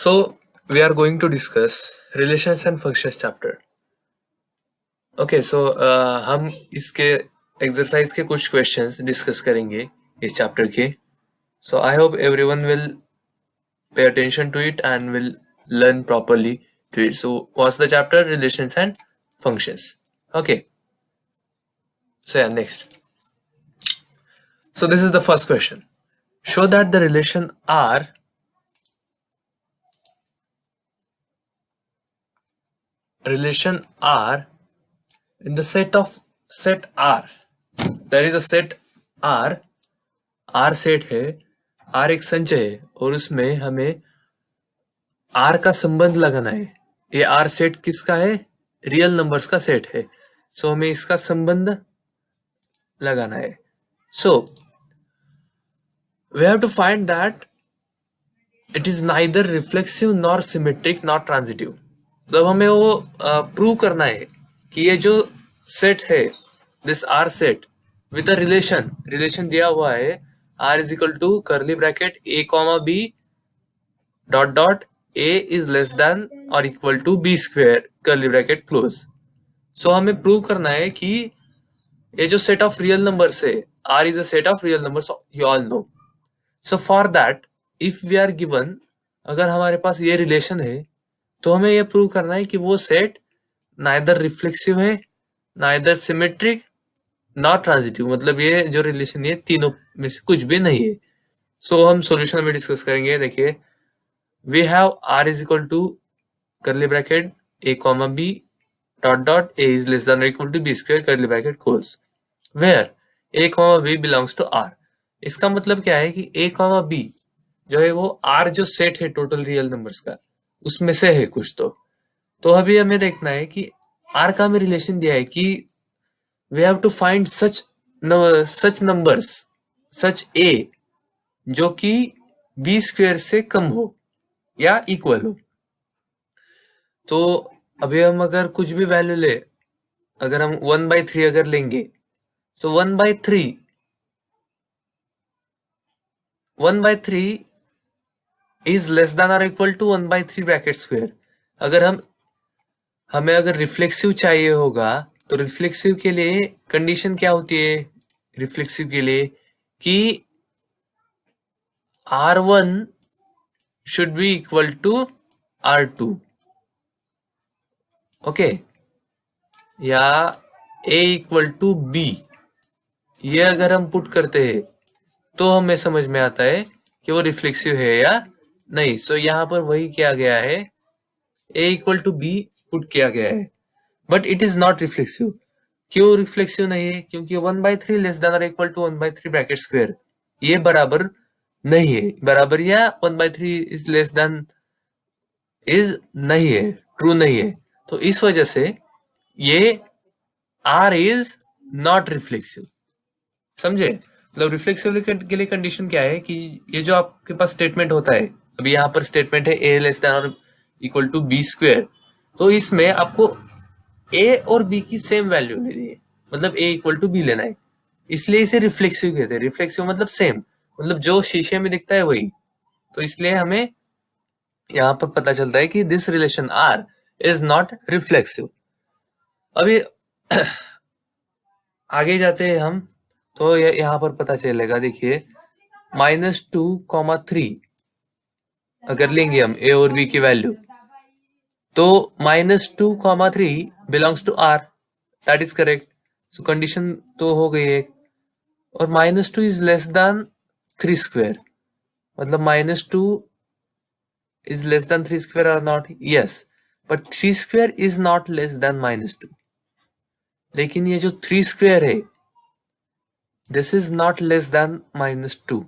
So we are going to discuss relations and functions chapter. Okay, so हम इसके exercise के कुछ questions discuss करेंगे इस chapter के. So I hope everyone will pay attention to it and will learn properly to it. So what's the chapter? Relations and functions. Okay. So yeah, next. So this is the first question. Show that the relation R in the set R. There is a set R. R set है, R एक संचय है और उसमें हमें R का संबंध लगाना है. ये R सेट किसका है? रियल नंबर्स का सेट है. सो हमें इसका संबंध लगाना है. सो we have to find that it is neither reflexive nor symmetric nor transitive. तो हमें वो प्रूव करना है कि ये जो सेट है, this R set with a relation दिया हुआ है, R is equal to curly bracket A comma B dot dot A is less than और equal to B square curly bracket close. So हमें प्रूव करना है कि ये जो सेट ऑफ रियल नंबर्स है, R is a set of real numbers, you all know. So for that if we are given, अगर हमारे पास ये रिलेशन है तो हमें ये प्रूव करना है कि वो सेट नाइदर रिफ्लेक्सिव है, नाइदर सिमेट्रिक, नॉट ट्रांजिटिव. मतलब ये जो रिलेशन है तीनों में से कुछ भी नहीं है. सो हम सॉल्यूशन में डिस्कस करेंगे. देखिए, we have R is equal to curly bracket A comma B dot dot A is less than or equal to B square curly bracket close, where A comma B belongs to R. इसका मतलब क्या है कि A comma B जो है वो R जो set है टोटल रियल नंबर्स का, उसमें से है कुछ. तो अभी हमें देखना है कि R का हमें रिलेशन दिया है कि we have to find such numbers such A जो कि B स्क्वायर से कम हो या इक्वल हो. तो अभी हम अगर कुछ भी वैल्यू ले, अगर हम 1/3 अगर लेंगे, सो 1/3 इज लेस देन और इक्वल टू 1/3 ब्रैकेट स्क्वायर. अगर हमें अगर रिफ्लेक्सिव चाहिए होगा तो रिफ्लेक्सिव के लिए कंडीशन क्या होती है? रिफ्लेक्सिव के लिए कि R1 should be equal to R2. Okay, या A इक्वल टू B. ये अगर हम पुट करते हैं तो हमें समझ में आता है कि वो रिफ्लेक्सिव है या नहीं. सो यहाँ पर वही किया गया है, A equal to B put किया गया है, but it is not reflexive. क्यों रिफ्लेक्सिव नहीं है? क्योंकि 1/3 लेस देन और इक्वल टू 1/3 ब्रैकेट स्क्वायर ये बराबर नहीं है. बराबर या 1/3 इज लेस देन इज नहीं है, ट्रू नहीं है. तो इस वजह से ये R इज नॉट रिफ्लेक्सिव. समझे? मतलब रिफ्लेक्सिव के लिए कंडीशन क्या है कि ये जो आपके पास स्टेटमेंट होता है, अभी यहाँ पर स्टेटमेंट है A लेस देन और इक्वल टू B स्क्वायर, तो इसमें आपको A और B की सेम वैल्यू लेनी है. मतलब A इक्वल टू B लेना है, इसलिए इसे रिफ्लेक्सिव कहते हैं. रिफ्लेक्सिव मतलब सेम, मतलब जो शीशे में दिखता है वही. तो इसलिए हमें यहाँ पर पता चलता है कि this relation R is not reflexive. अभी आगे जाते हैं हम, तो यहाँ पर पता चलेगा. देखिए, -2, 3 अगर लेंगे हम A और B की वैल्यू, तो -2, 3 belongs to R. That is correct. So condition तो हो गई है. और -2 इज लेस देन 3 स्क्वायर, मतलब -2 इज लेस देन 3 स्क्वायर और not? Yes, but 3 square is not less than -2. लेकिन ये जो 3 स्क्वायर है, this is not less than -2.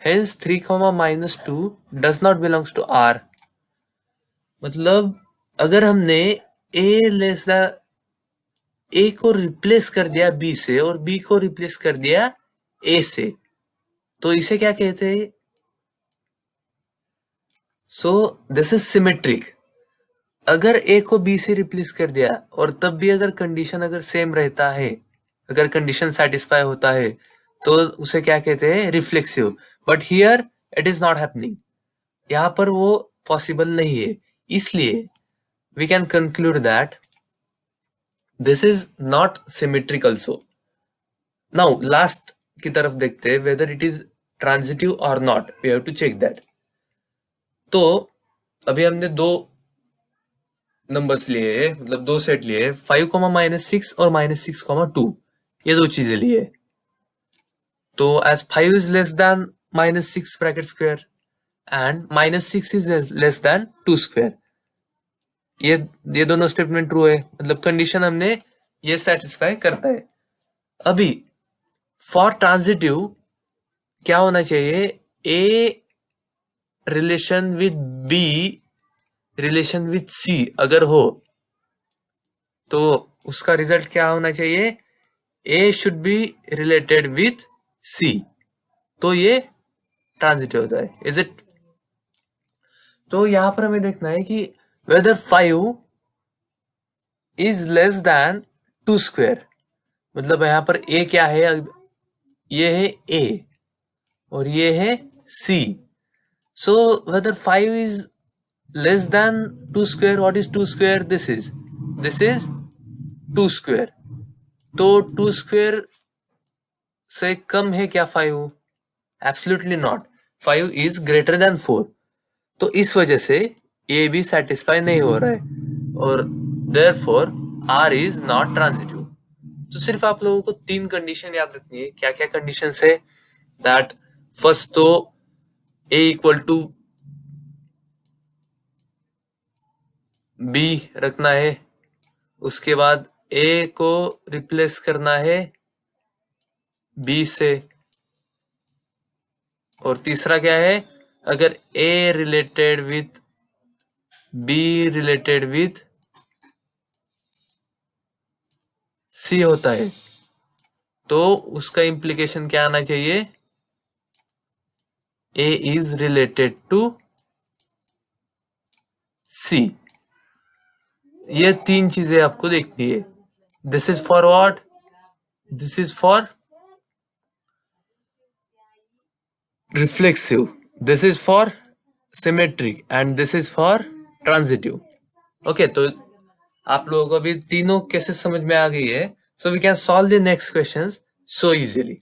Hence 3, -2 does not belongs to R. मतलब अगर हमने A को रिप्लेस कर दिया B से और B को रिप्लेस कर दिया A से, तो इसे क्या कहते हैं? So this is symmetric. अगर A को B से रिप्लेस कर दिया और तब भी अगर कंडीशन अगर सेम रहता है, अगर कंडीशन सेटिस्फाई होता है, तो उसे क्या कहते हैं? Reflexive. But here it is not happening. यहाँ पर वो पॉसिबल नहीं है, इसलिए we can conclude that this is not symmetric also. Now last की तरफ देखते हैं, वेदर इट इज ट्रांजिटिव और not, we have to check that. तो अभी हमने दो नंबर्स लिए, मतलब दो सेट लिए, 5, -6 और -6, 2, ये दो चीजें लिए. तो as 5 is less than -6 bracket square and -6 is less than 2 square, ये दोनों स्टेटमेंट ट्रू है, मतलब कंडीशन हमने ये सेटिस्फाई करता है. अभी फॉर ट्रांजिटिव क्या होना चाहिए, A relation with B relation with C अगर हो तो उसका रिजल्ट क्या होना चाहिए, A should be related with C, तो ये ट्रांजिटिव होता है. Is it? तो यहां पर हमें देखना है कि whether 5 is less than 2 square, मतलब यहाँ पर ए क्या है, ये है ए और ये है C. So whether 5 is less than 2 square, what is 2 square, this is 2 square. तो 2 square से कम है क्या 5? Absolutely not, 5 is greater than 4. तो इस वजह से ये भी सेटिस्फाई नहीं हो रहा है और therefore R is not transitive. तो सिर्फ आप लोगों को 3 कंडीशन याद रखनी है. क्या क्या कंडीशंस है, दैट फर्स्ट तो A इक्वल टू B रखना है, उसके बाद A को रिप्लेस करना है B से, और तीसरा क्या है, अगर A related with B related with C होता है तो उसका इंप्लीकेशन क्या आना चाहिए, A is related to C. ये 3 चीजें आपको देखनी है. This is for what, this is for reflexive, this is for symmetric and this is for transitive. Okay, तो आप लोगों को अभी तीनों केसेस समझ में आ गई है. So we can solve the next questions so easily.